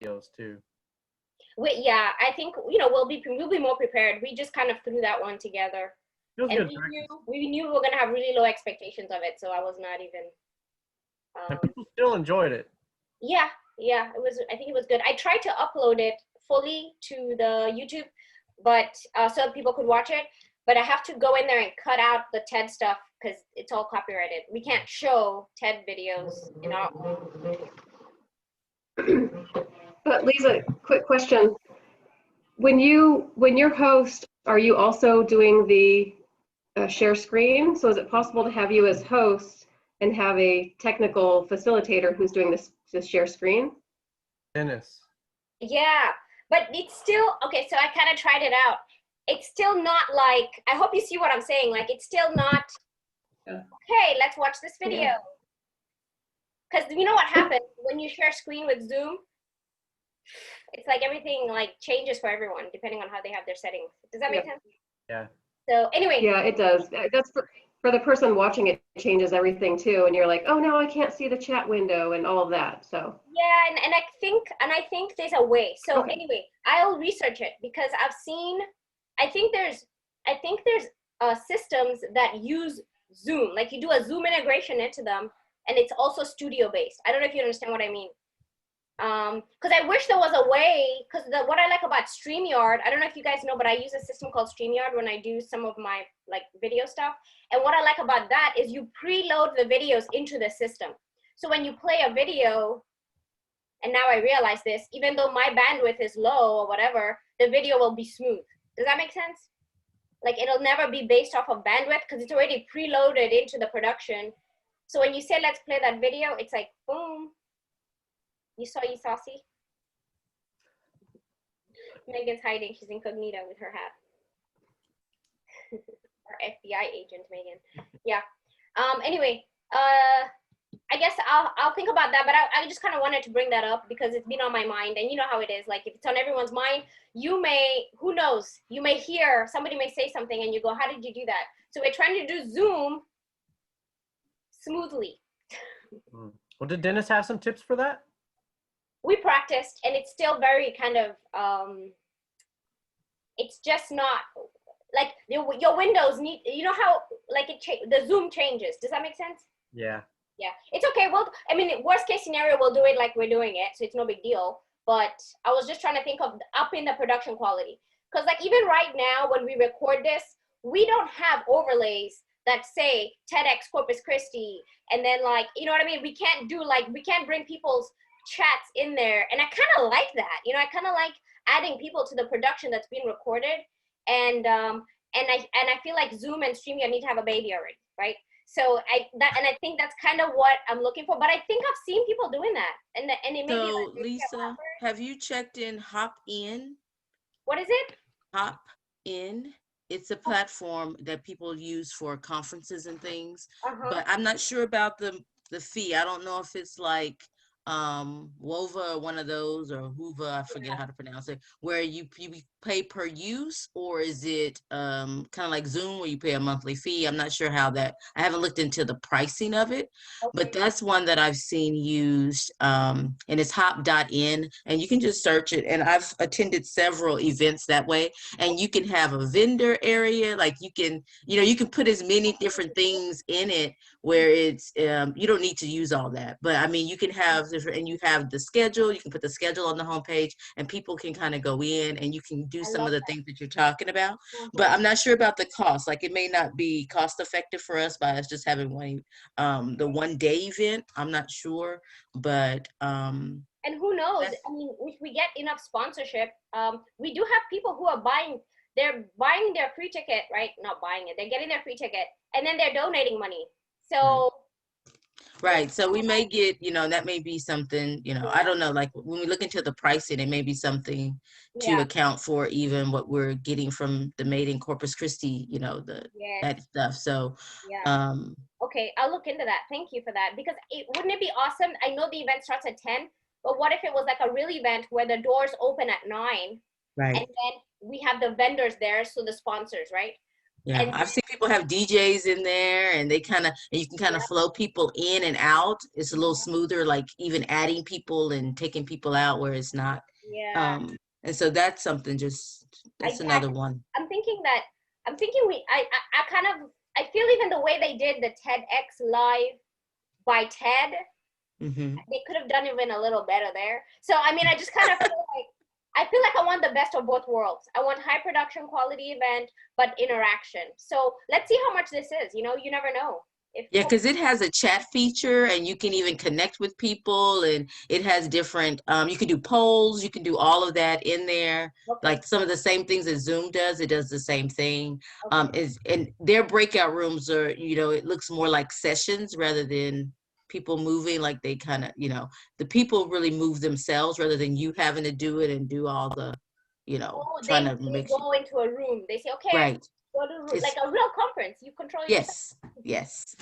videos too. Yeah, I think, you know, we'll be more prepared. We just kind of threw that one together, It was and good practice. we knew we were gonna have really low expectations of it, so I was not even. And Um, people still enjoyed it. yeah, yeah, it was. I think it was good. I tried to upload it fully to the YouTube, but so people could watch it. But I have to go in there and cut out the TED stuff because it's all copyrighted. We can't show TED videos in our. But Lisa, quick question. When you're host, are you also doing the share screen? So is it possible to have you as host and have a technical facilitator who's doing this share screen? Dennis. Yeah, but it's still okay. So I kind of tried it out. It's still not like, I hope you see what I'm saying. Like, it's still not, Yeah. hey, let's watch this video. Yeah. Because you know what happens when you share screen with Zoom? It's like everything like changes for everyone depending on how they have their settings. Does that make sense? Yeah. So anyway. Yeah, it does. That's for the person watching, it changes everything too. And you're like, oh, now I can't see the chat window and all of that. So Yeah, and I think there's a way. So okay. anyway, I'll research it because I've seen, I think there's systems that use Zoom. Like you do a Zoom integration into them, and it's also studio based. I don't know if you understand what I mean. Because I wish there was a way, because what I like about StreamYard, I don't know if you guys know, but I use a system called StreamYard when I do some of my like video stuff. And what I like about that is you preload the videos into the system. So when you play a video, and now I realize this, even though my bandwidth is low or whatever, the video will be smooth. Does that make sense? Like it'll never be based off of bandwidth because it's already preloaded into the production. So when you say, let's play that video, it's like, boom. You saucy? Megan's hiding. She's incognito with her hat. Our FBI agent, Megan. Yeah. Anyway, I guess I'll think about that, but I just kind of wanted to bring that up because it's been on my mind, and you know how it is. Like if it's on everyone's mind, you may, who knows? You may hear somebody may say something, and you go, "How did you do that?" So we're trying to do Zoom smoothly. Well, did Dennis have some tips for that? We practiced, and it's still very kind of it's just not like your windows need, you know how like the Zoom changes. Does that make sense? Yeah. Yeah, it's okay. Well, I mean, worst case scenario, we'll do it like we're doing it, so it's no big deal. But I was just trying to think of upping the production quality, because like even right now when we record this, we don't have overlays that say TEDx Corpus Christi, and then like, you know what I mean? We can't bring people's chats in there, and I kind of like that. You know, I kind of like adding people to the production that's being recorded, and I feel like Zoom and StreamYard need to have a baby already, right? So I think that's kind of what I'm looking for. But I think I've seen people doing that, and it may be So like, Lisa, have you checked in Hop-In? What is it? Hop-In. It's a platform that people use for conferences and things. Uh-huh. But I'm not sure about the fee. I don't know if it's like Wova or one of those, or Hoover, I forget how to pronounce it, where you pay per use, or is it kind of like Zoom where you pay a monthly fee? I'm not sure how that, I haven't looked into the pricing of it, but that's one that I've seen used, and it's hop.in, and you can just search it, and I've attended several events that way, and you can have a vendor area, like you can put as many different things in it where it's you don't need to use all that, but I mean you can have different, and you have the schedule, you can put the schedule on the homepage, and people can kind of go in and you can do some of the things that you're talking about. But I'm not sure about the cost. Like it may not be cost effective for us by us just having the 1 day event. I'm not sure, but and who knows? I mean, if we get enough sponsorship, we do have people who are buying their free ticket, right? Not buying it, they're getting their free ticket, and then they're donating money. So right. So we may get, that may be something, I don't know, like when we look into the pricing, it may be something to account for even what we're getting from the Made in Corpus Christi, that stuff. So, okay, I'll look into that. Thank you for that. Because wouldn't it be awesome? I know the event starts at 10, but what if it was like a real event where the doors open at 9? Right. And then we have the vendors there, so the sponsors, right? Yeah, And I've seen people have DJs in there, and they kind of, and you can kind of flow people in and out. It's a little smoother, like even adding people and taking people out where it's not. yeah, And so that's something that's another one. I'm thinking that I kind of I feel even the way they did the TEDx live by TED, Hmm. they could have done even a little better there. So I mean, I just kind of feel like I want the best of both worlds. I want high production quality event, but interaction. So let's see how much this is. You know, you never know. If Yeah, because it has a chat feature and you can even connect with people, and it has different, you can do polls, you can do all of that in there. okay, Like some of the same things that Zoom does, it does the same thing. okay. And their breakout rooms are, it looks more like sessions rather than people moving, like they kind of, the people really move themselves rather than you having to do it and do all the, Oh, trying to they make sure. go into a room. They say, okay, Right. go to room, like It's, a real conference. You control yourself. yes, yes.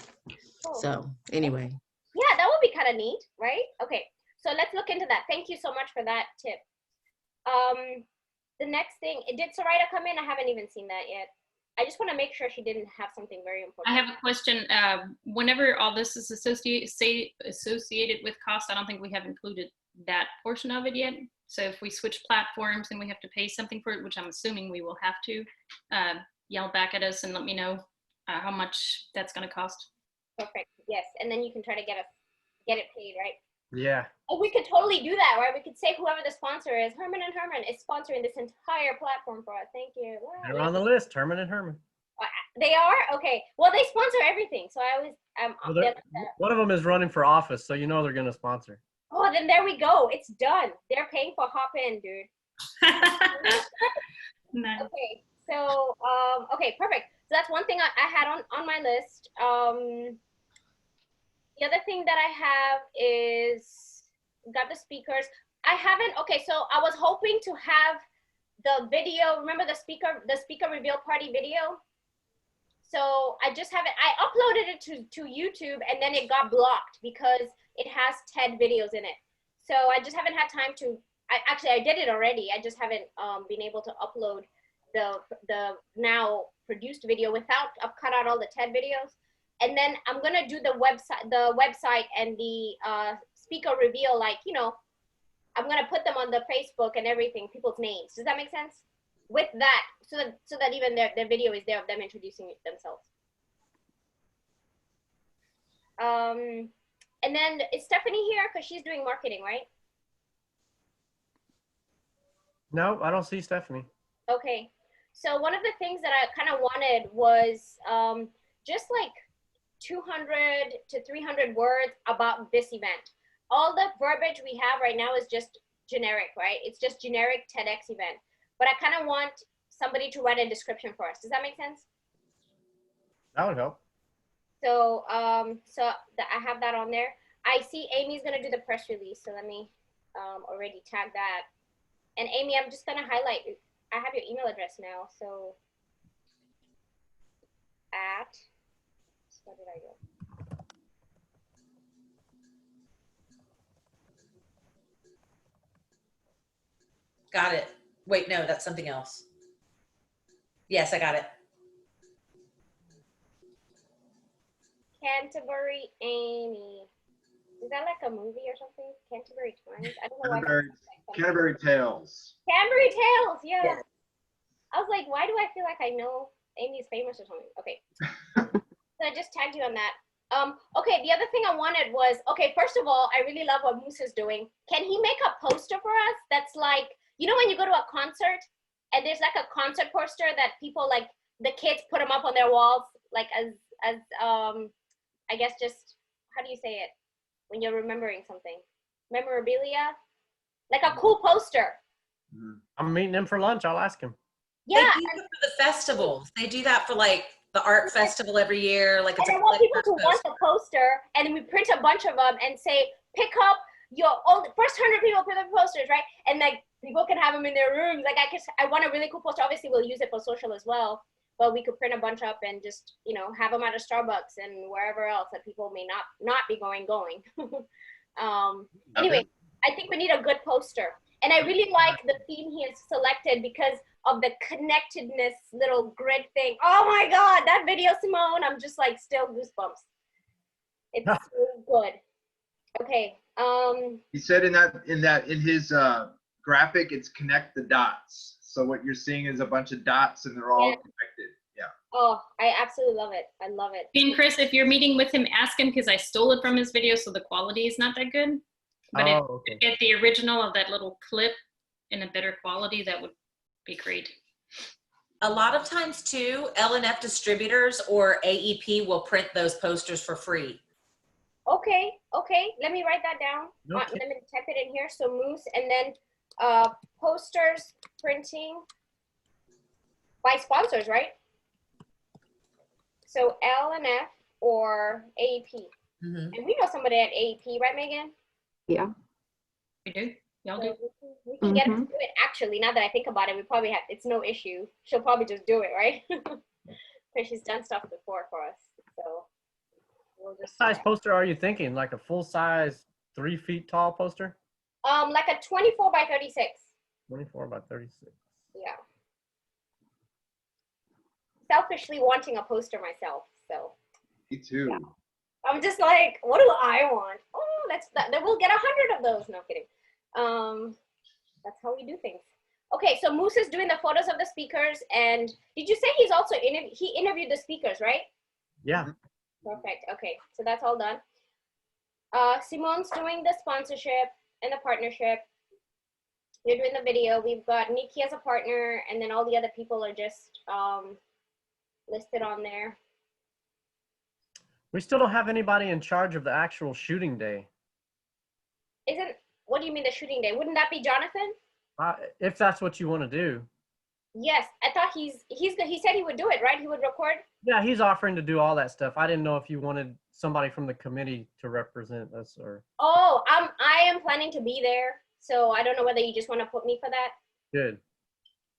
Oh. So anyway. Yeah, that would be kind of neat, right? Okay, so let's look into that. Thank you so much for that tip. The next thing, did Sarita come in? I haven't even seen that yet. I just want to make sure she didn't have something very important. I have a question. Whenever all this is associated with cost, I don't think we have included that portion of it yet. So if we switch platforms and we have to pay something for it, which I'm assuming we will have to, yell back at us and let me know how much that's going to cost. Perfect. Yes, and then you can try to get it paid, right? Yeah. Oh, we could totally do that, right? We could say whoever the sponsor is, Herman and Herman is sponsoring this entire platform for us. Thank you. Wow. They're on the list, Herman and Herman. They are? Okay. Well, they sponsor everything. So I always, Well, one of them is running for office, so you know they're going to sponsor. oh, then there we go. It's done. They're paying for hop in, dude. Nice. Okay. So, okay, perfect. So that's one thing I had on my list. The other thing that I have is got the speakers. I haven't, okay, so I was hoping to have the video, remember the speaker reveal party video? So I just haven't, I uploaded it to YouTube and then it got blocked because it has TED videos in it. So I just haven't had time to, I did it already. I just haven't been able to upload the now produced video without, I've cut out all the TED videos. And then I'm gonna do the website and the speaker reveal, like, you know, I'm gonna put them on the Facebook and everything, people's names. Does that make sense? With that, so that even their video is there of them introducing themselves. And then is Stephanie here? Because she's doing marketing, right? No, I don't see Stephanie. Okay. So one of the things that I kind of wanted was just like 200 to 300 words about this event. All the verbiage we have right now is just generic, right? It's just generic TEDx event. But I kind of want somebody to write a description for us. Does that make sense? That would help. So, I have that on there. I see Amy's gonna do the press release, so let me already tag that. And Amy, I'm just gonna highlight. I have your email address now, so where did I go? Got it. Wait, no, that's something else. Yes, I got it. Canterbury Amy. Is that like a movie or something? Canterbury Times? I don't know why. Canterbury Tales. Canterbury Tales, yeah. Yes. I was like, why do I feel like I know Amy's famous or something? Okay. So I just tagged you on that. Okay, the other thing I wanted was, okay, first of all, I really love what Moose is doing. Can he make a poster for us that's like, you know when you go to a concert and there's like a concert poster that people like, the kids put them up on their walls, like as I guess just, how do you say it? When you're remembering something. Memorabilia? Like a cool poster. I'm meeting him for lunch. I'll ask him. Yeah. They do that for the festivals. They do that for like the art festival every year. Like it's and I want people to want the poster, and then we print a bunch of them and say, pick up your first 100 people for the posters, right? And like people can have them in their rooms. Like I want a really cool poster. Obviously, we'll use it for social as well, but we could print a bunch up and just, you know, have them at a Starbucks and wherever else that people may not be going. Anyway, I think we need a good poster. And I really like the theme he has selected because of the connectedness little grid thing. Oh my God, that video, Simone, I'm just like still goosebumps. It's so good. Okay. He said in his graphic, it's connect the dots. So what you're seeing is a bunch of dots and they're all connected. Yeah. Oh, I absolutely love it. I love it. And Chris, if you're meeting with him, ask him, because I stole it from his video, so the quality is not that good. But if you get the original of that little clip in a better quality, that would be great. A lot of times too, L&F distributors or AEP will print those posters for free. Okay. Let me write that down. Let me type it in here. So Moose, and then posters printing by sponsors, right? So L&F or AEP. Mm-hmm. And we know somebody at AEP, right, Megan? Yeah. We do. Y'all do. So we can get her to do it. Actually, now that I think about it, we probably have. It's no issue. She'll probably just do it, right? Because she's done stuff before for us. So we'll just. What size poster are you thinking? Like a full size 3 feet tall poster? Like a 24 by 36. 24 by 36. Yeah. Selfishly wanting a poster myself, so. Me too. Yeah. I'm just like, what do I want? Oh, then we'll get 100 of those. No I'm kidding. That's how we do things. Okay, so Moose is doing the photos of the speakers, and did you say he's also he interviewed the speakers, right? Yeah. Perfect. Okay, so that's all done. Simone's doing the sponsorship and the partnership. You're doing the video. We've got Nikki as a partner, and then all the other people are just listed on there. We still don't have anybody in charge of the actual shooting day. What do you mean the shooting day? Wouldn't that be Jonathan? If that's what you want to do. Yes, I thought he said he would do it, right? He would record. Yeah, he's offering to do all that stuff. I didn't know if you wanted somebody from the committee to represent us or. Oh, I am planning to be there, so I don't know whether you just want to put me for that. Good.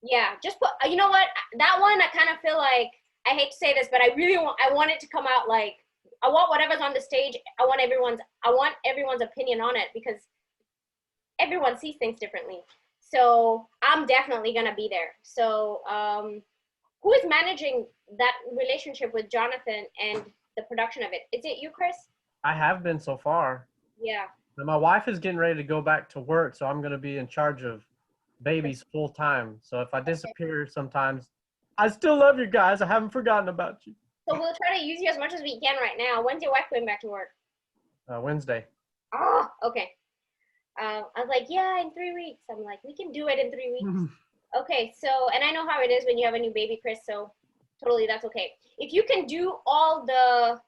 Yeah, just put. You know what? That one I kind of feel like, I hate to say this, but I want it to come out like, I want whatever's on the stage. I want everyone's opinion on it, because everyone sees things differently. So I'm definitely gonna be there. So who is managing that relationship with Jonathan and the production of it? Is it you, Chris? I have been so far. Yeah. And my wife is getting ready to go back to work, so I'm going to be in charge of babies full time. So if I disappear sometimes, I still love you guys. I haven't forgotten about you. So we'll try to use you as much as we can right now. When's your wife going back to work? Wednesday. Oh, okay. I was like, yeah, in 3 weeks. I'm like, we can do it in 3 weeks. Okay, so, and I know how it is when you have a new baby, Chris, so totally that's okay. If you can do all the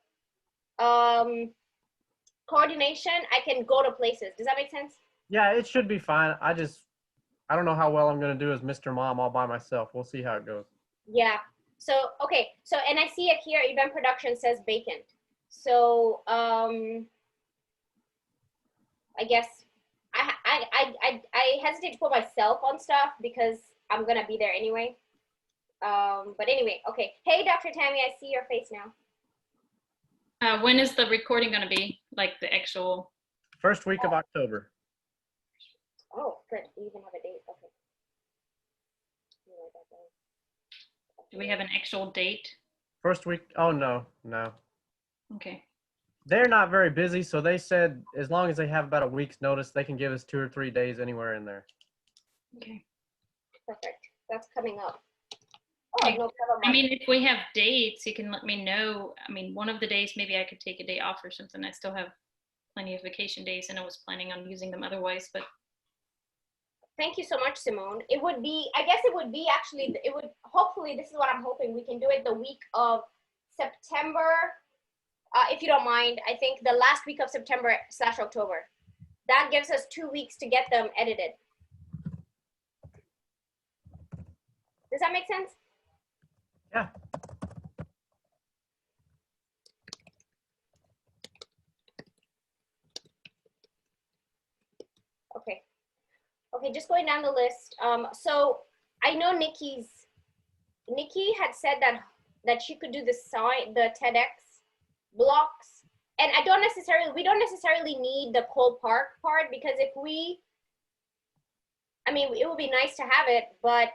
coordination, I can go to places. Does that make sense? Yeah, it should be fine. I don't know how well I'm going to do as Mr. Mom all by myself. We'll see how it goes. Yeah. So, okay. So, and I see it here, event production says vacant. So, I guess I hesitate to put myself on stuff because I'm going to be there anyway. But anyway, okay. Hey, Dr. Tammy, I see your face now. When is the recording going to be? Like the actual? First week of October. Oh, good. We even have a date. Okay. Do we have an actual date? First week. Oh, no. Okay. They're not very busy, so they said as long as they have about a week's notice, they can give us 2 or 3 days anywhere in there. Okay. Perfect. That's coming up. Oh, Okay. no problem. I mean, if we have dates, you can let me know. I mean, one of the days, maybe I could take a day off or something. I still have plenty of vacation days, and I was planning on using them otherwise, but. Thank you so much, Simone. It would be, I guess it would be actually, it would, hopefully, this is what I'm hoping, we can do it the week of September, if you don't mind. I think the last week of September/October. That gives us 2 weeks to get them edited. Does that make sense? Yeah. Okay. Okay, just going down the list. So I know Nikki had said that she could do the TEDx blocks, and we don't necessarily need the Cole Park part, because if we I mean, it would be nice to have it, but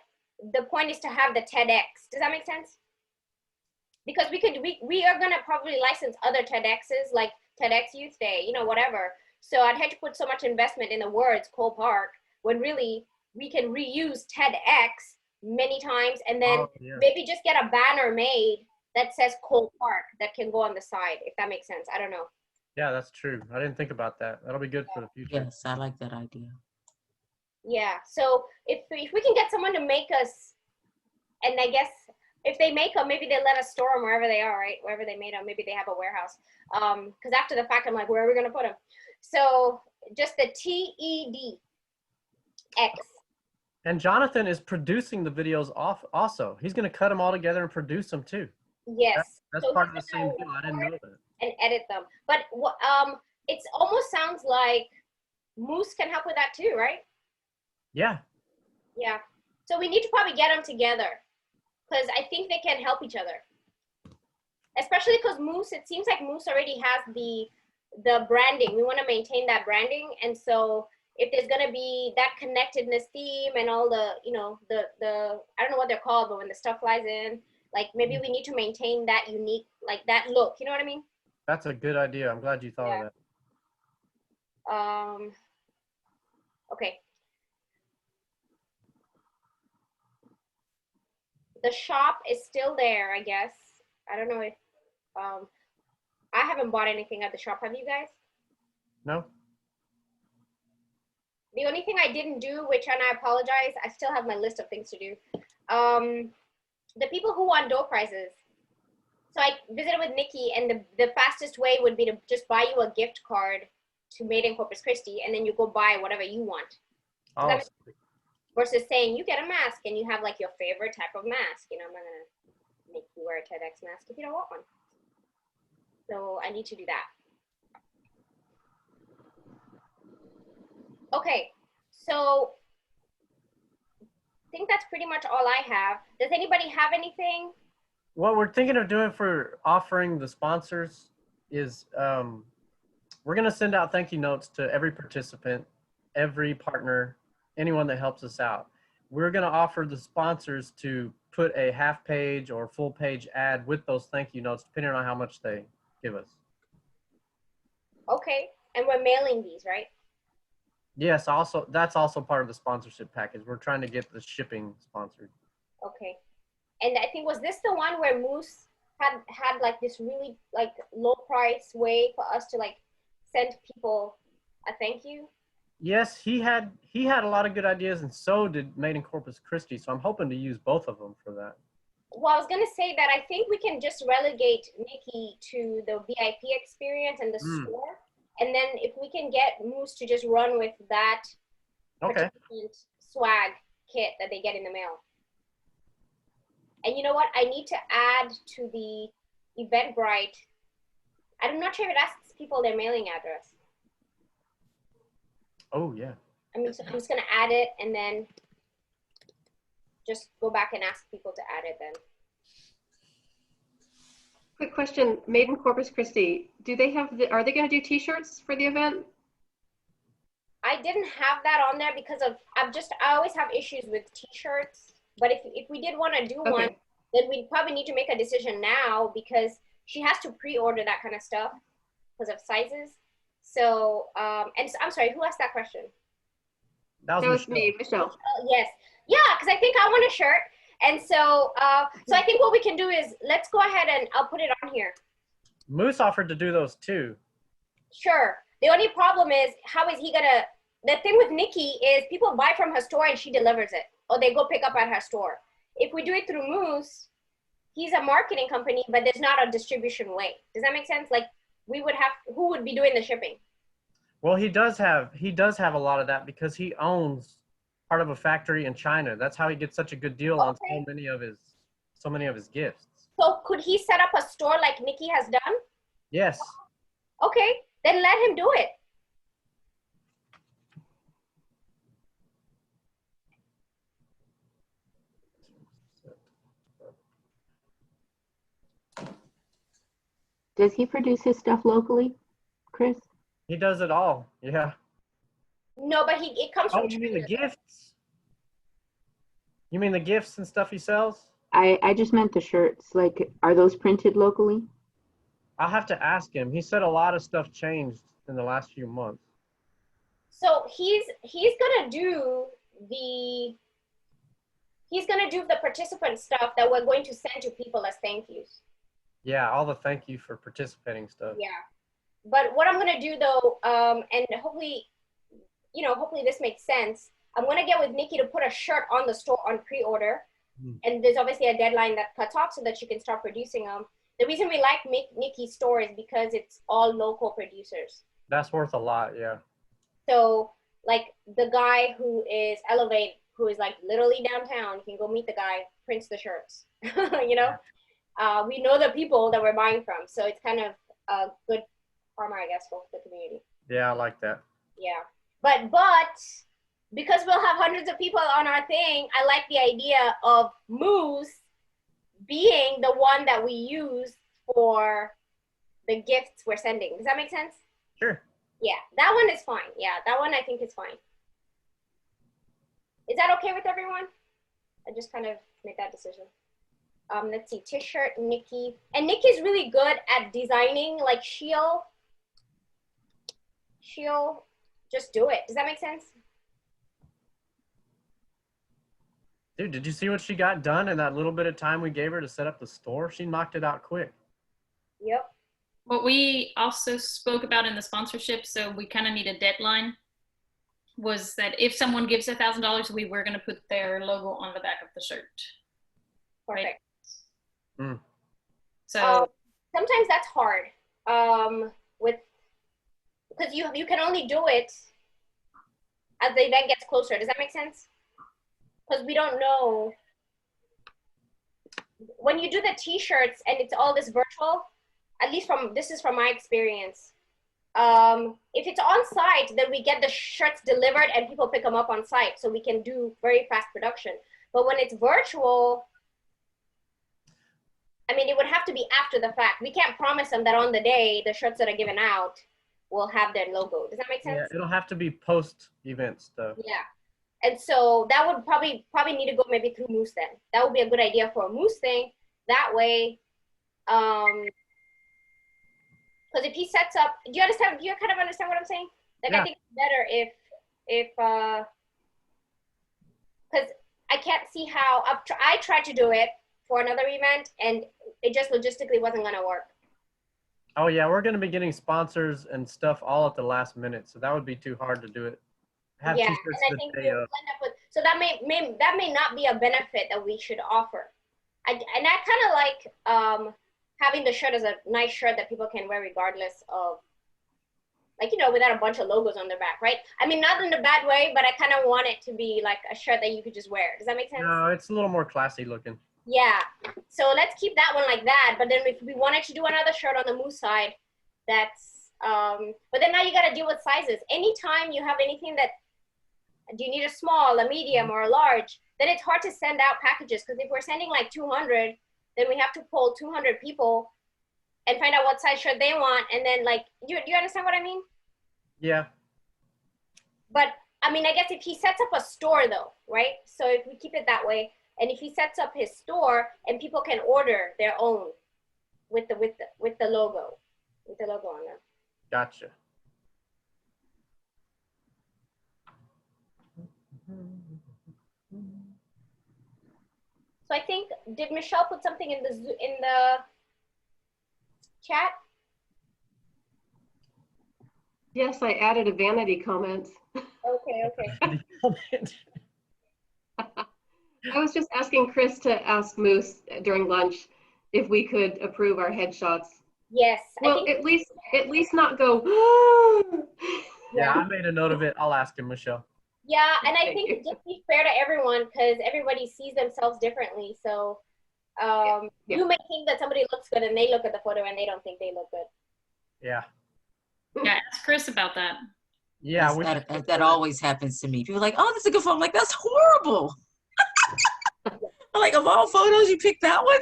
the point is to have the TEDx. Does that make sense? Because we are gonna probably license other TEDx's, like TEDx Youth Day, you know, whatever. So I'd have to put so much investment in the words Cole Park when really we can reuse TEDx many times, and then maybe just get a banner made that says Cole Park that can go on the side, if that makes sense. I don't know. Yeah, that's true. I didn't think about that. That'll be good for the future. Yes, I like that idea. Yeah. So if we can get someone to make us, and I guess if they make them, maybe they let us store them wherever they are, right? Wherever they made them, maybe they have a warehouse. Because after the fact, I'm like, where are we gonna put them? So just the TEDx. And Jonathan is producing the videos off also. He's going to cut them all together and produce them too. Yes. That's So part of the same deal. I didn't know that. and edit them. But it almost sounds like Moose can help with that too, right? Yeah. Yeah. So we need to probably get them together because I think they can help each other. Especially because Moose, it seems like Moose already has the branding. We want to maintain that branding, and so if there's gonna be that connectedness theme and all the, you know, the I don't know what they're called, but when the stuff flies in, like maybe we need to maintain that unique, like that look. You know what I mean? That's a good idea. I'm glad you thought of that. Okay. The shop is still there, I guess. I don't know if I haven't bought anything at the shop. Have you guys? No? The only thing I didn't do, which, and I apologize, I still have my list of things to do. The people who won door prizes. So I visited with Nikki, and the fastest way would be to just buy you a gift card to Made in Corpus Christi, and then you go buy whatever you want. Oh, versus saying you get a mask and you have like your favorite type of mask. You know, I'm not gonna make you wear a TEDx mask if you don't want one. So I need to do that. Okay, so I think that's pretty much all I have. Does anybody have anything? what we're thinking of doing for offering the sponsors is we're going to send out thank you notes to every participant, every partner, anyone that helps us out. We're going to offer the sponsors to put a half page or full page ad with those thank you notes, depending on how much they give us. Okay, and we're mailing these, right? Yes, also that's also part of the sponsorship package. We're trying to get the shipping sponsored. Okay. And I think, was this the one where Moose had like this really like low price way for us to like send people a thank you? Yes, he had a lot of good ideas, and so did Made in Corpus Christi. So I'm hoping to use both of them for that. Well, I was gonna say that I think we can just relegate Nikki to the VIP experience and the store, and then if we can get Moose to just run with that swag kit that they get in the mail. And you know what? I need to add to the Eventbrite. I'm not sure if it asks people their mailing address. Oh, yeah. I'm just going to add it and then just go back and ask people to add it then. Quick question, Made in Corpus Christi, do they have, are they going to do t-shirts for the event? I didn't have that on there because of, I always have issues with t-shirts. But if we did want to do one, then we'd probably need to make a decision now because she has to pre-order that kind of stuff because of sizes. So, and I'm sorry, who asked that question? That was me, Michelle. Yes. Yeah, because I think I want a shirt. And so, so I think what we can do is let's go ahead and I'll put it on here. Moose offered to do those too. Sure. The only problem is, how is he going to, the thing with Nikki is people buy from her store and she delivers it. Or they go pick up at her store. If we do it through Moose, he's a marketing company, but there's not a distribution way. Does that make sense? Like we would have, who would be doing the shipping? Well, he does have a lot of that because he owns part of a factory in China. That's how he gets such a good deal on so many of his gifts. So could he set up a store like Nikki has done? Yes. Okay, then let him do it. Does he produce his stuff locally, Chris? He does it all. Yeah. No, but it comes from you mean the gifts? You mean the gifts and stuff he sells? I just meant the shirts. Like, are those printed locally? I'll have to ask him. He said a lot of stuff changed in the last few months. So he's gonna do the participant stuff that we're going to send to people as thank yous. Yeah, all the thank you for participating stuff. Yeah. But what I'm gonna do though, and hopefully this makes sense. I'm gonna get with Nikki to put a shirt on the store on pre-order, and there's obviously a deadline that cuts off so that she can start producing them. The reason we like Nikki's store is because it's all local producers. That's worth a lot, yeah. So like the guy who is Elevate, who is like literally downtown, you can go meet the guy, prints the shirts. We know the people that we're buying from, so it's kind of a good karma, I guess, for the community. Yeah, I like that. Yeah, but because we'll have hundreds of people on our thing, I like the idea of Moose being the one that we use for the gifts we're sending. Does that make sense? Sure. Yeah, that one is fine. Yeah, that one I think is fine. Is that okay with everyone? I just kind of made that decision. Let's see, T-shirt, Nikki. And Nikki's really good at designing, like she'll just do it. Does that make sense? Dude, did you see what she got done in that little bit of time we gave her to set up the store? She knocked it out quick. Yep. What we also spoke about in the sponsorship, so we kind of need a deadline, was that if someone gives $1,000, we were going to put their logo on the back of the shirt. Perfect. Right? So sometimes that's hard because you can only do it as the event gets closer. Does that make sense? Because we don't know. When you do the T-shirts and it's all this virtual, at least this is from my experience, if it's on site, then we get the shirts delivered and people pick them up on site, so we can do very fast production. But when it's virtual, I mean, it would have to be after the fact. We can't promise them that on the day the shirts that are given out will have their logo. Does that make sense? Yeah, it'll have to be post-event stuff. Yeah. And so that would probably need to go maybe through Moose then. That would be a good idea for a Moose thing. That way, because if he sets up, do you understand? Do you kind of understand what I'm saying? Like, yeah. I think it's better if because I can't see how, I tried to do it for another event and it just logistically wasn't going to work. Oh yeah, we're going to be getting sponsors and stuff all at the last minute, so that would be too hard to do it. Have yeah, and I think we'll end up with, so that may not be a benefit that we should offer. I kind of like having the shirt as a nice shirt that people can wear regardless of, like, without a bunch of logos on their back, right? I mean, not in a bad way, but I kind of want it to be like a shirt that you could just wear. Does that make sense? No, it's a little more classy looking. Yeah, so let's keep that one like that. But then if we wanted to do another shirt on the Moose side, that's, but then now you got to deal with sizes. Anytime you have anything that, do you need a small, a medium, or a large, then it's hard to send out packages, because if we're sending like 200, then we have to poll 200 people and find out what size shirt they want. And then, like, do you understand what I mean? Yeah. But I mean, I guess if he sets up a store though, right? So if we keep it that way, and if he sets up his store and people can order their own with the logo, on them. Gotcha. So I think, did Michelle put something in the chat? Yes, I added a vanity comment. Okay. I was just asking Chris to ask Moose during lunch if we could approve our headshots. Yes. Well, at least not go. Yeah, I made a note of it. I'll ask him, Michelle. Yeah, and I think just be fair to everyone, because everybody sees themselves differently. So you may think that somebody looks good and they look at the photo and they don't think they look good. Yeah. Yeah, ask Chris about that. Yeah, that always happens to me. People are like, "Oh, that's a good photo." I'm like, "That's horrible." I'm like, of all photos, you picked that one?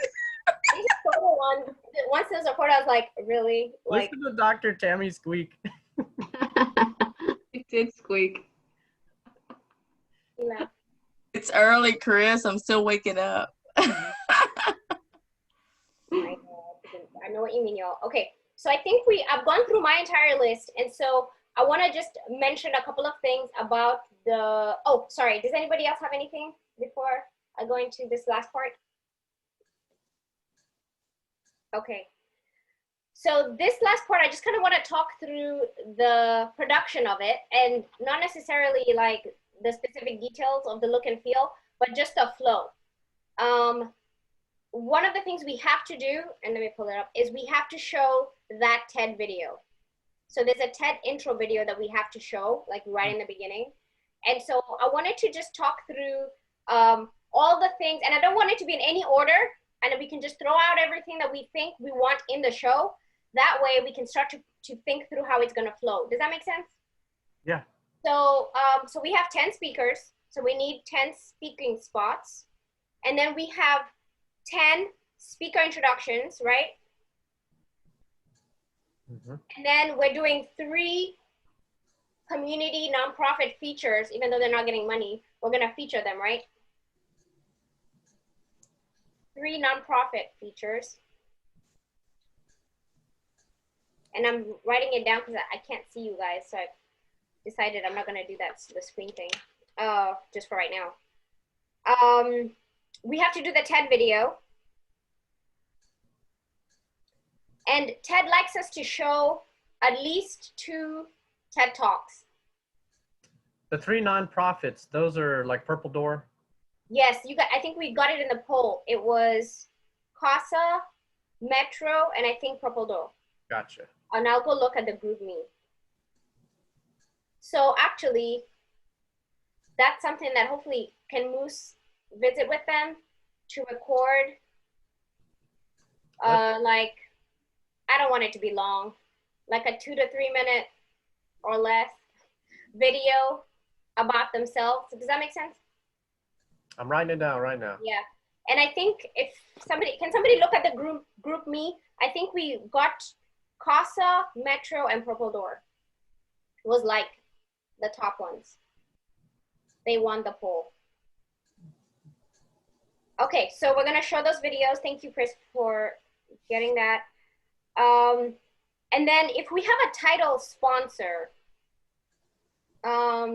Once there's a photo, I was like, really? Like, listen to Dr. Tammy squeak. It did squeak. It's It's early, Chris. I'm still waking up. I know what you mean, y'all. Okay, so I think I've gone through my entire list, and so I want to just mention a couple of things about the, oh, sorry, does anybody else have anything before I go into this last part? Okay, so this last part, I just kind of want to talk through the production of it, and not necessarily like the specific details of the look and feel, but just the flow. One of the things we have to do, and let me pull it up, is we have to show that TED video. So there's a TED intro video that we have to show, like right in the beginning. And so I wanted to just talk through all the things, and I don't want it to be in any order, and we can just throw out everything that we think we want in the show. That way we can start to think through how it's gonna flow. Does that make sense? Yeah. So, so we have 10 speakers, so we need 10 speaking spots. And then we have 10 speaker introductions, right? Mm-hmm. And then we're doing 3 community nonprofit features, even though they're not getting money, we're gonna feature them, right? 3 nonprofit features. And I'm writing it down because I can't see you guys, so I decided I'm not gonna do the screen thing, just for right now. We have to do the TED video. And TED likes us to show at least 2 TED Talks. The 3 nonprofits, those are like Purple Door. Yes, I think we got it in the poll. It was CASA, Metro, and I think Purple Door. Gotcha. And I'll go look at the group me. So actually, that's something that hopefully can Moose visit with them to record. Like, I don't want it to be long, like a 2 to 3 minute or less video about themselves. Does that make sense? I'm writing it down right now. Yeah. And I think if somebody look at the group me? I think we got CASA, Metro, and Purple Door. It was like the top ones. They won the poll. Okay, so we're gonna show those videos. Thank you, Chris, for getting that. And then if we have a title sponsor, I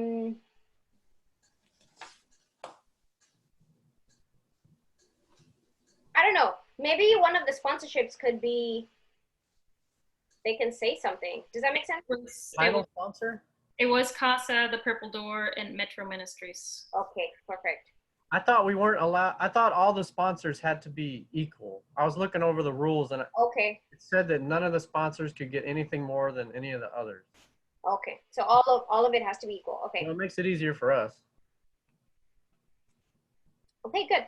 don't know, maybe one of the sponsorships could be, they can say something. Does that make sense? Title sponsor? It was CASA, the Purple Door, and Metro Ministries. Okay, perfect. I thought we weren't allowed, I thought all the sponsors had to be equal. I was looking over the rules and Okay. it said that none of the sponsors could get anything more than any of the others. Okay, so all of it has to be equal. Okay. Well, it makes it easier for us. Okay, good.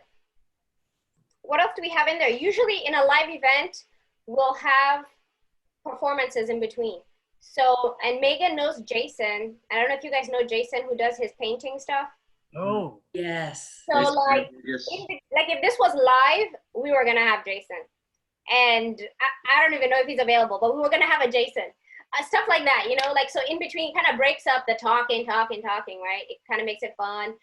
What else do we have in there? Usually in a live event, we'll have performances in between. So, and Megan knows Jason. I don't know if you guys know Jason, who does his painting stuff. Oh. Yes. So like, if this was live, we were gonna have Jason. And I don't even know if he's available, but we were gonna have a Jason. Stuff like that, you know, like, so in between kind of breaks up the talking, right? It kind of makes it fun.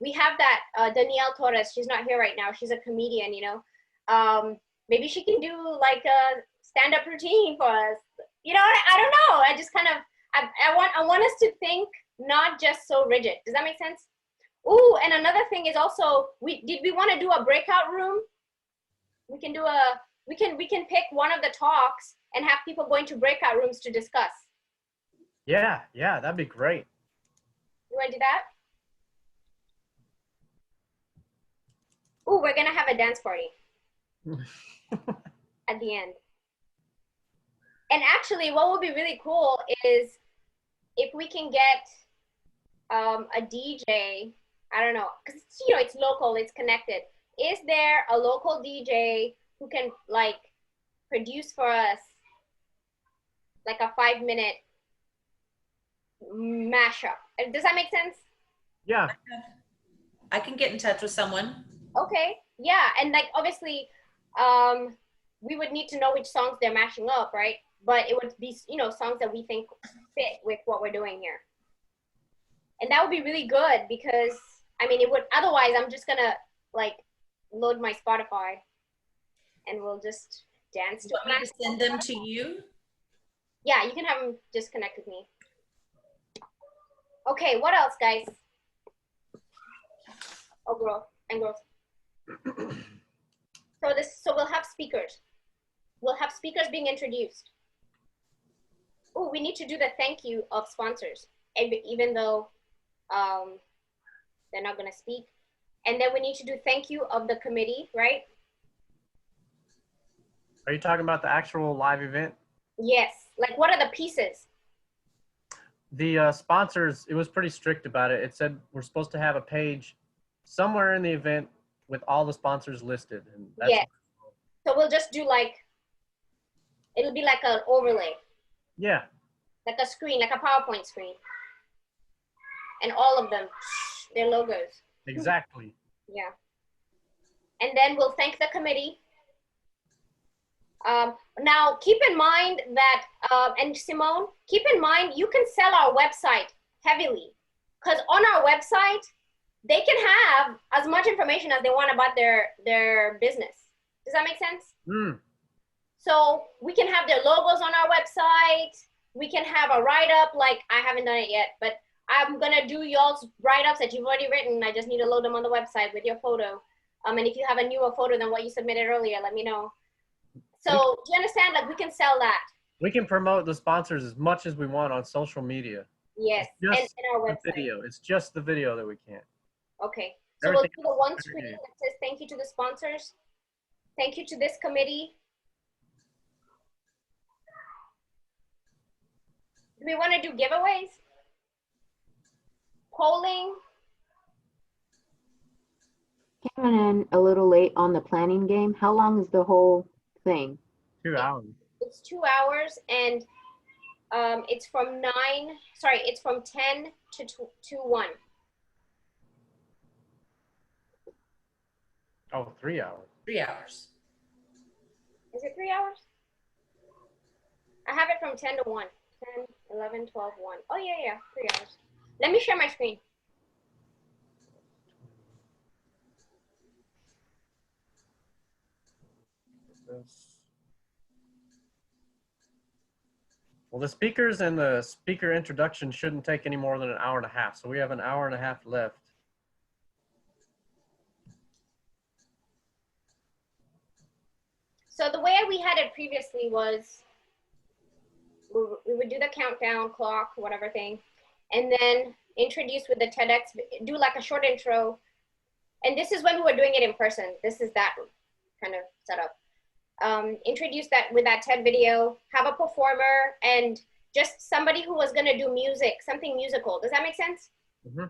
We have that Danielle Torres. She's not here right now. She's a comedian, you know. Maybe she can do like a stand-up routine for us. You know, I don't know. I just kind of, I want us to think not just so rigid. Does that make sense? Ooh, and another thing is also, did we want to do a breakout room? We can do we can pick one of the talks and have people going to breakout rooms to discuss. Yeah, that'd be great. You want to do that? Ooh, we're gonna have a dance party at the end. And actually, what would be really cool is if we can get a DJ. I don't know, because you know, it's local, it's connected. Is there a local DJ who can like produce for us like a 5-minute mashup? Does that make sense? Yeah. I can get in touch with someone. Okay, yeah, and like obviously, we would need to know which songs they're mashing up, right? But it would be, you know, songs that we think fit with what we're doing here. And that would be really good because I mean, it would, otherwise I'm just gonna like load my Spotify and we'll just dance to You want me to send them to you? Yeah, you can have them just connect with me. Okay, what else, guys? Oh, growth and growth. So we'll have speakers. We'll have speakers being introduced. Oh, we need to do the thank you of sponsors, even though they're not gonna speak. And then we need to do thank you of the committee, right? Are you talking about the actual live event? Yes. Like, what are the pieces? The sponsors, it was pretty strict about it. It said we're supposed to have a page somewhere in the event with all the sponsors listed. And that's Yes. So we'll just do like, it'll be like an overlay. Yeah. Like a screen, like a PowerPoint screen. And all of them, their logos. Exactly. Yeah. And then we'll thank the committee. Now, keep in mind that, and Simone, keep in mind you can sell our website heavily. Because on our website, they can have as much information as they want about their business. Does that make sense? Mm. So we can have their logos on our website. We can have a write-up, like I haven't done it yet, but I'm gonna do y'all's write-ups that you've already written. I just need to load them on the website with your photo. And if you have a newer photo than what you submitted earlier, let me know. So do you understand? Like, we can sell that. We can promote the sponsors as much as we want on social media. Yes, It's and just our the website. video. It's just the video that we can't. Okay, so we'll Everything do the one else is screen fair that says thank you to the sponsors. Thank you to this committee. Do we want to do giveaways? Polling? Came in a little late on the planning game. How long is the whole thing? 2 hours. It's 2 hours, and it's from 10 to 1. Oh, 3 hours. 3 hours. Is it 3 hours? I have it from 10 to 1. 10, 11, 12, 1. Oh, yeah, 3 hours. Let me share my screen. Well, the speakers and the speaker introduction shouldn't take any more than an hour and a half. So we have an hour and a half left. So the way we had it previously was we would do the countdown clock, whatever thing, and then introduce with the TEDx, do like a short intro. And this is when we were doing it in person. This is that kind of setup. Introduce that with that TED video, have a performer, and just somebody who was gonna do music, something musical. Does that make sense? Mm-hmm.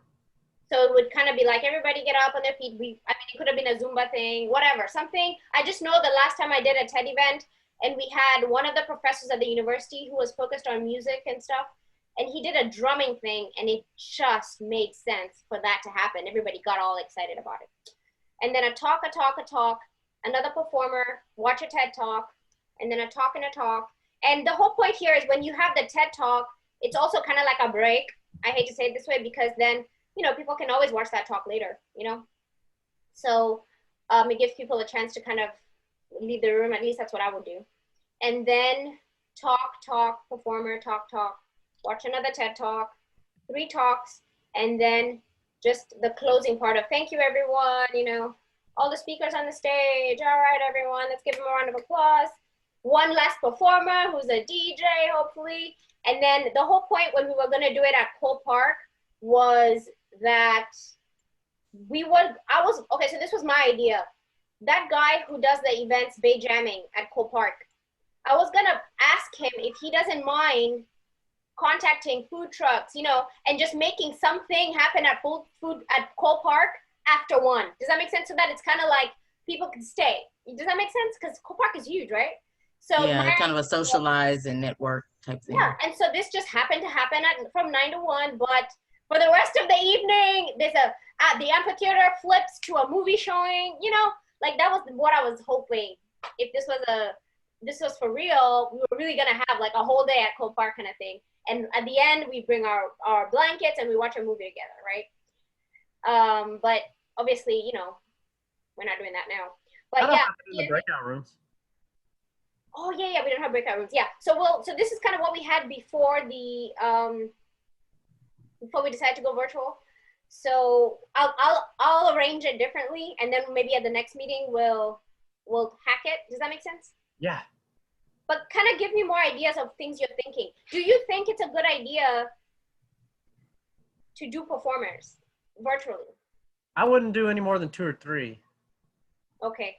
So it would kind of be like, everybody get up on their feet. I mean, it could have been a Zumba thing, whatever, something. I just know the last time I did a TED event, and we had one of the professors at the university who was focused on music and stuff, and he did a drumming thing, and it just made sense for that to happen. Everybody got all excited about it. And then a talk, another performer, watch a TED talk, and then a talk and a talk. And the whole point here is when you have the TED talk, it's also kind of like a break. I hate to say it this way because then, you know, people can always watch that talk later, you know? So it gives people a chance to kind of leave the room. At least that's what I would do. And then talk, performer, talk, watch another TED talk, 3 talks, and then just the closing part of thank you, everyone, you know, all the speakers on the stage. All right, everyone, let's give them a round of applause. One last performer who's a DJ, hopefully. And then the whole point when we were gonna do it at TEDxColePark was that okay, so this was my idea. That guy who does the events, Bay Jamming at TEDxColePark, I was gonna ask him if he doesn't mind contacting food trucks, you know, and just making something happen at food at TEDxColePark after 1. Does that make sense? So that it's kind of like people can stay. Does that make sense? Because TEDxColePark is huge, right? So Yeah, kind of a socialize and network type thing. yeah, and so this just happened to happen from 9 to 1, but for the rest of the evening, there's the amphitheater flips to a movie showing, you know, like that was what I was hoping. If this was for real, we were really gonna have like a whole day at TEDxColePark kind of thing. And at the end, we bring our blankets and we watch a movie together, right? But obviously, you know, we're not doing that now. But That'll yeah. happen in the breakout rooms. Oh yeah, we don't have breakout rooms. Yeah. So this is kind of what we had before before we decided to go virtual. So I'll arrange it differently, and then maybe at the next meeting we'll hack it. Does that make sense? Yeah. But kind of give me more ideas of things you're thinking. Do you think it's a good idea to do performers virtually? I wouldn't do any more than 2 or 3. Okay.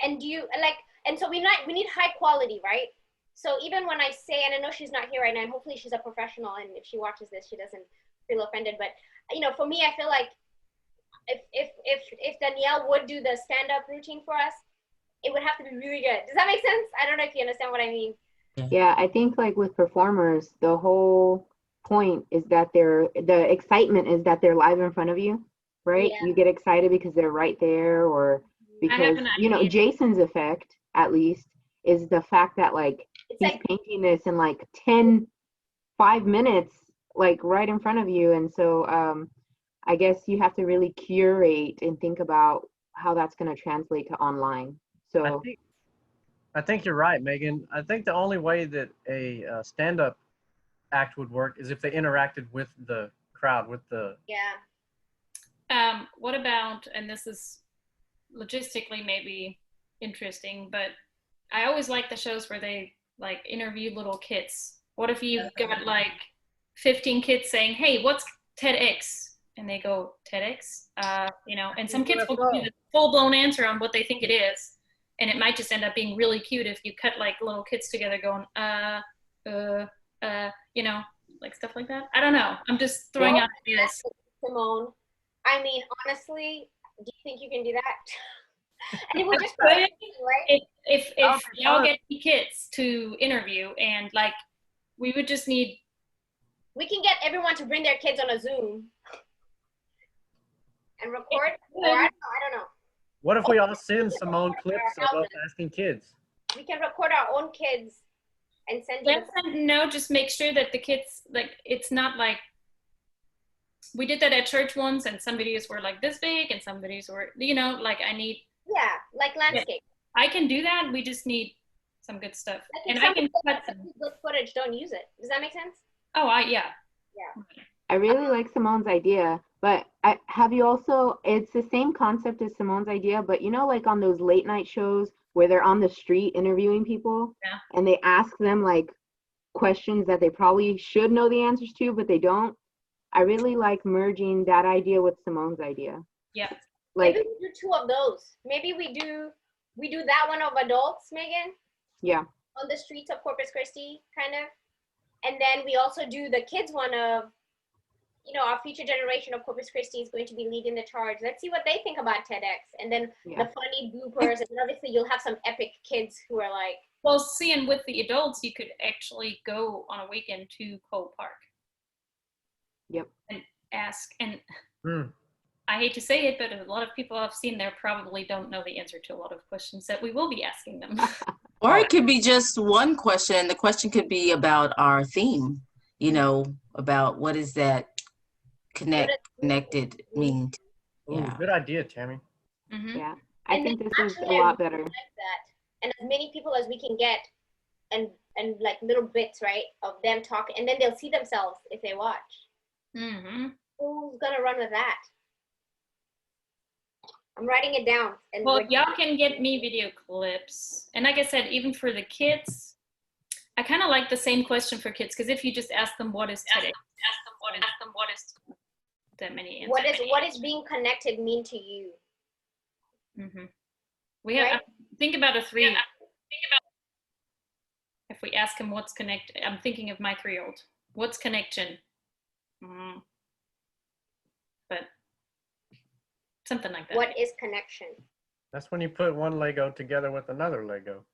And do you like? And so we need high quality, right? So even when I say, and I know she's not here right now, and hopefully she's a professional, and if she watches this, she doesn't feel offended. But you know, for me, I feel like if Danielle would do the stand-up routine for us, it would have to be really good. Does that make sense? I don't know if you understand what I mean. Yeah, I think like with performers, the whole point is that the excitement is that they're live in front of you, right? Yeah. You get excited because they're right there, or because, you know, Jason's effect, at least, is the fact that like he's painting this in like 5 minutes, like right in front of you. And so I guess you have to really curate and think about how that's going to translate to online. So I think you're right, Megan. I think the only way that a stand-up act would work is if they interacted with the crowd, with the... Yeah. What about, and this is logistically maybe interesting, but I always like the shows where they like interview little kids. What if you got like 15 kids saying, hey, what's TEDx? And they go, TEDx? You know, and some kids will give you the full-blown answer on what they think it is. And it might just end up being really cute if you cut like little kids together going, you know, like stuff like that. I don't know. I'm just throwing out ideas. Simone, I mean, honestly, do you think you can do that? And it would just right? If Oh, y'all get kids to interview, and like we would just need, we can get everyone to bring their kids on a Zoom and record, or I don't know. What if we all send Simone clips of us asking kids? We can record our own kids and send you. No, just make sure that the kids, like, it's not like, we did that at church once, and some videos were like this big, and some videos were, you know, like I need. Yeah, like landscape. I can do that. We just need some good stuff, like, and I can cut some good footage. Don't use it. Does that make sense? Oh, yeah. I really like Simone's idea, but have you also, it's the same concept as Simone's idea, but you know, like on those late night shows where they're on the street interviewing people, and they ask them like questions that they probably should know the answers to, but they don't. I really like merging that idea with Simone's idea. Yeah. Like, maybe we do 2 of those. Maybe we do that one of adults, Megan. Yeah. On the streets of Corpus Christi, kind of. And then we also do the kids one of, you know, our future generation of Corpus Christi is going to be leading the charge. Let's see what they think about TEDx. And then the funny bloopers. And obviously you'll have some epic kids who are like. Well, seeing with the adults, you could actually go on a weekend to Cole Park. Yep. And ask. And I hate to say it, but a lot of people I've seen there probably don't know the answer to a lot of questions that we will be asking them. Or it could be just one question, and the question could be about our theme, you know, about what is that connected mean. Yeah. Good idea, Tammy. Yeah, I think this is a lot better. Like that. And as many people as we can get, and like little bits, right, of them talking, and then they'll see themselves if they watch. Who's gonna run with that? I'm writing it down. And well, y'all can get me video clips. And like I said, even for the kids, I kind of like the same question for kids, because if you just ask them what is TEDx, ask them what is that many answers. What is being connected mean to you? We have think about a 3. If we ask him what's connected, I'm thinking of my 3-year-old. What's connection? But something like that. What is connection? That's when you put one Lego together with another Lego.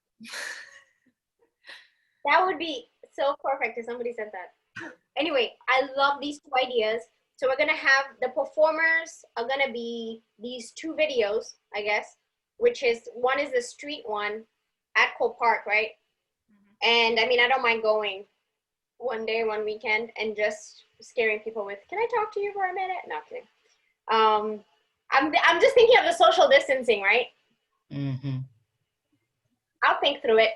That would be so perfect if somebody said that. Anyway, I love these 2 ideas. So we're gonna have the performers are gonna be these 2 videos, I guess, which is one is the street one at Cole Park, right? And I mean, I don't mind going one day, one weekend, and just scaring people with, can I talk to you for a minute? No, I'm kidding. I'm just thinking of the social distancing, right? Mm-hmm. I'll think through it.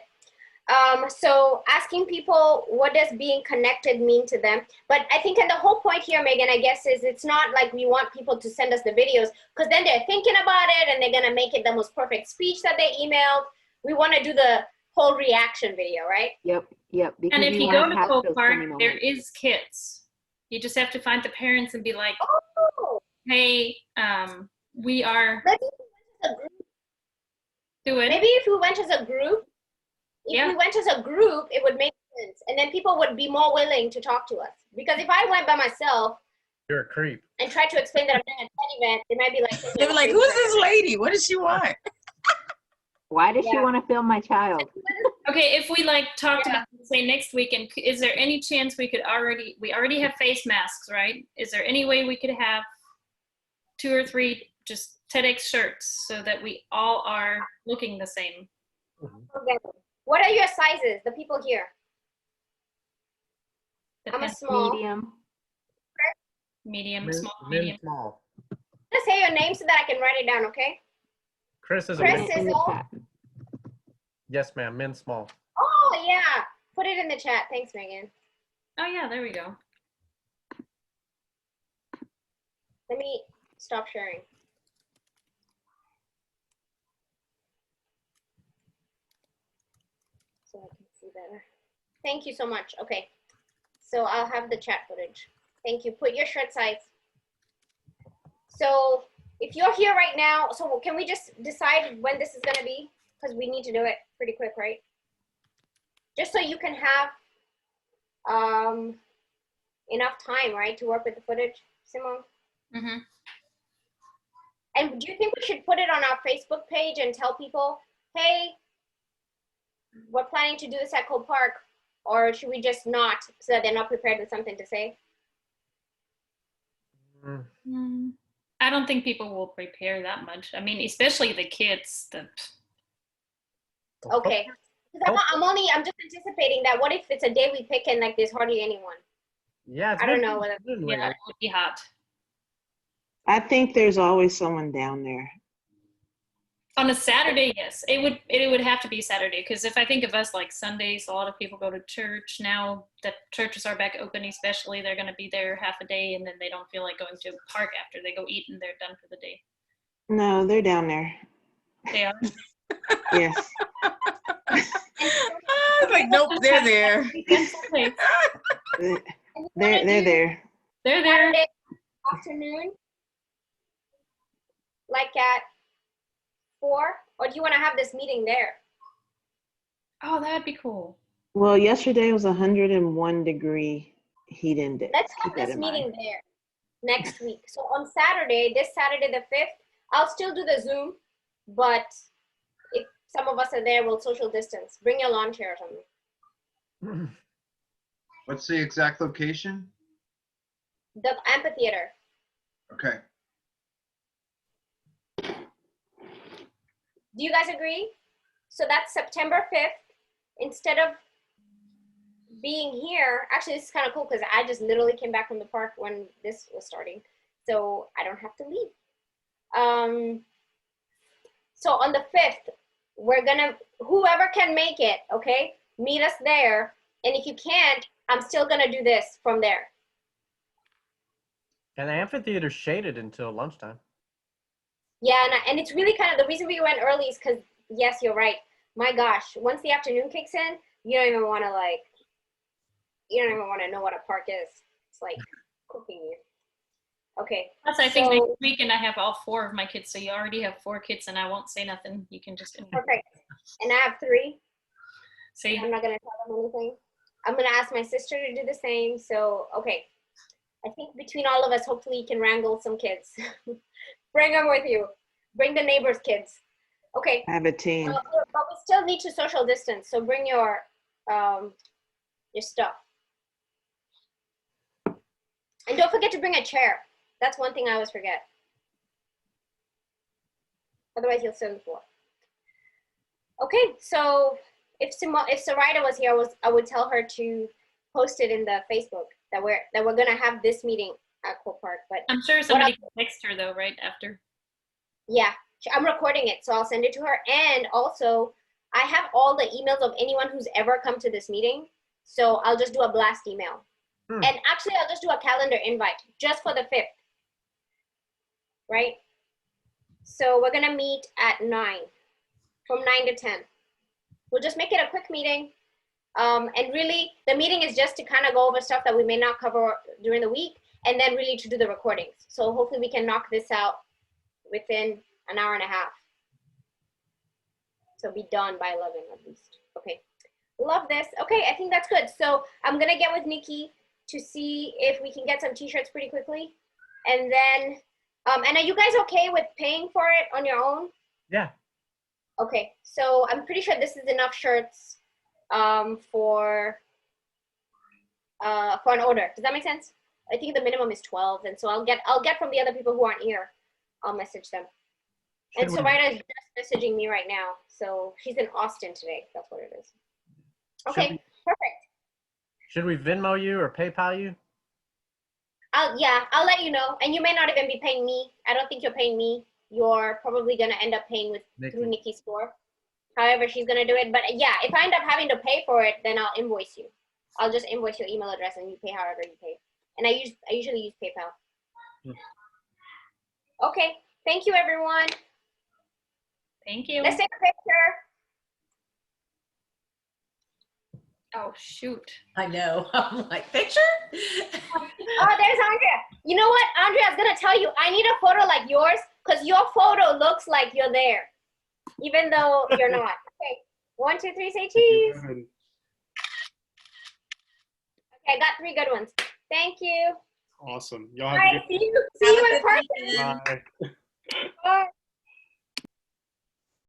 So asking people, what does being connected mean to them? But I think, and the whole point here, Megan, I guess, is it's not like we want people to send us the videos, because then they're thinking about it and they're gonna make it the most perfect speech that they emailed. We want to do the whole reaction video, right? Yep. Because And if we you wanna go to have Cole those Park, funny there moments. is kits. You just have to find the parents and be like, Oh, hey, we are maybe a group. doing. Maybe if we went as a group, it would make sense. And then people would be more willing to talk to us. Because if I went by myself You're a creep. and tried to explain that I'm doing a TED event, they might be like, They were like, who's this lady? What does she want? Why does she Yeah. want to film my child? Okay, if we like talked about, say, next week, and is there any chance we already have face masks, right? Is there any way we could have 2 or 3 just TEDx shirts so that we all are looking the same? Okay. What are your sizes, the people here? I'm a Depends. small. Medium, small, Men medium. small. Just say your name so that I can write it down, okay? Chris is a Chris men. is In the all. chat. Yes, ma'am. Men small. Oh, yeah. Put it in the chat. Thanks, Megan. Oh yeah, there we go. Let me stop sharing. So I can see better. Thank you so much. Okay. So I'll have the chat footage. Thank you. Put your shirt size. So if you're here right now, so can we just decide when this is going to be? Because we need to do it pretty quick, right? Just so you can have enough time, right, to work with the footage, Simone? Mm-hmm. And do you think we should put it on our Facebook page and tell people, hey, we're planning to do this at Cole Park, or should we just not, so that they're not prepared with something to say? I don't think people will prepare that much. I mean, especially the kids. Okay. I'm just anticipating that. What if it's a day we pick and like there's hardly anyone? Yeah. I don't know whether. Yeah, it would be hot. I think there's always someone down there. On a Saturday, yes, it would have to be Saturday, because if I think of us, like Sundays, a lot of people go to church. Now that churches are back open, especially, they're going to be there half a day, and then they don't feel like going to a park after they go eat and they're done for the day. No, they're down there. They are. Yes. I was like, nope, they're there. They're there. They're there. Saturday afternoon, like at 4, or do you want to have this meeting there? Oh, that'd be cool. Well, yesterday was 101-degree heat index. Let's have Keep that this in meeting mind. there next week. So on Saturday, this Saturday the 5th, I'll still do the Zoom, but if some of us are there, we'll social distance. Bring your lawn chair or something. What's the exact location? The amphitheater. Okay. Do you guys agree? So that's September 5th. Instead of being here, actually this is kind of cool because I just literally came back from the park when this was starting. So I don't have to leave. So on the 5th, we're gonna, whoever can make it, okay, meet us there. And if you can't, I'm still gonna do this from there. And the amphitheater's shaded until lunchtime. Yeah, and it's really kind of, the reason we went early is because, yes, you're right. My gosh, once the afternoon kicks in, you don't even want to know what a park is. It's like cooking you. Okay. Plus, I think next weekend I have all 4 of my kids, so you already have 4 kids, and I won't say nothing. You can just. Perfect. And I have 3. See. I'm not gonna tell them anything. I'm gonna ask my sister to do the same. So okay. I think between all of us, hopefully you can wrangle some kids. Bring them with you. Bring the neighbors' kids. Okay. I have a team. But we still need to social distance. So bring your stuff. And don't forget to bring a chair. That's one thing I always forget. Otherwise, you'll sit on the floor. Okay. So if Sarita was here, I would tell her to post it in the Facebook that we're gonna have this meeting at ColePark. But I'm sure somebody can text her though, right after. yeah, I'm recording it, so I'll send it to her. And also, I have all the emails of anyone who's ever come to this meeting, so I'll just do a blast email. And actually, I'll just do a calendar invite just for the 5th, right? So we're gonna meet at 9, from 9 to 10. We'll just make it a quick meeting. And really, the meeting is just to kind of go over stuff that we may not cover during the week, and then really to do the recordings. So hopefully we can knock this out within an hour and a half. So be done by 11 at least. Okay, love this. Okay, I think that's good. So I'm gonna get with Nikki to see if we can get some t-shirts pretty quickly. And then, and are you guys okay with paying for it on your own? Yeah. Okay, so I'm pretty sure this is enough shirts for an order. Does that make sense? I think the minimum is 12, and so I'll get from the other people who aren't here. I'll message them. And Soraya is just messaging me right now, so she's in Austin today. That's what it is. Okay, perfect. Should we Venmo you or PayPal you? I'll let you know. And you may not even be paying me. I don't think you're paying me. You're probably gonna end up paying through Nikki's store. However, she's gonna do it. But yeah, if I end up having to pay for it, then I'll invoice you. I'll just invoice your email address and you pay however you pay. And I usually use PayPal. Okay, thank you everyone. Thank you. Let's take a picture. Oh shoot. I know. I'm like, picture? Oh, there's Andrea. You know what? Andrea's gonna tell you, I need a photo like yours because your photo looks like you're there, even though you're not. Okay, 1, 2, 3, say cheese. Okay, I got 3 good ones. Thank you. Awesome. Y'all All have a right, good see you in person. Bye. Bye.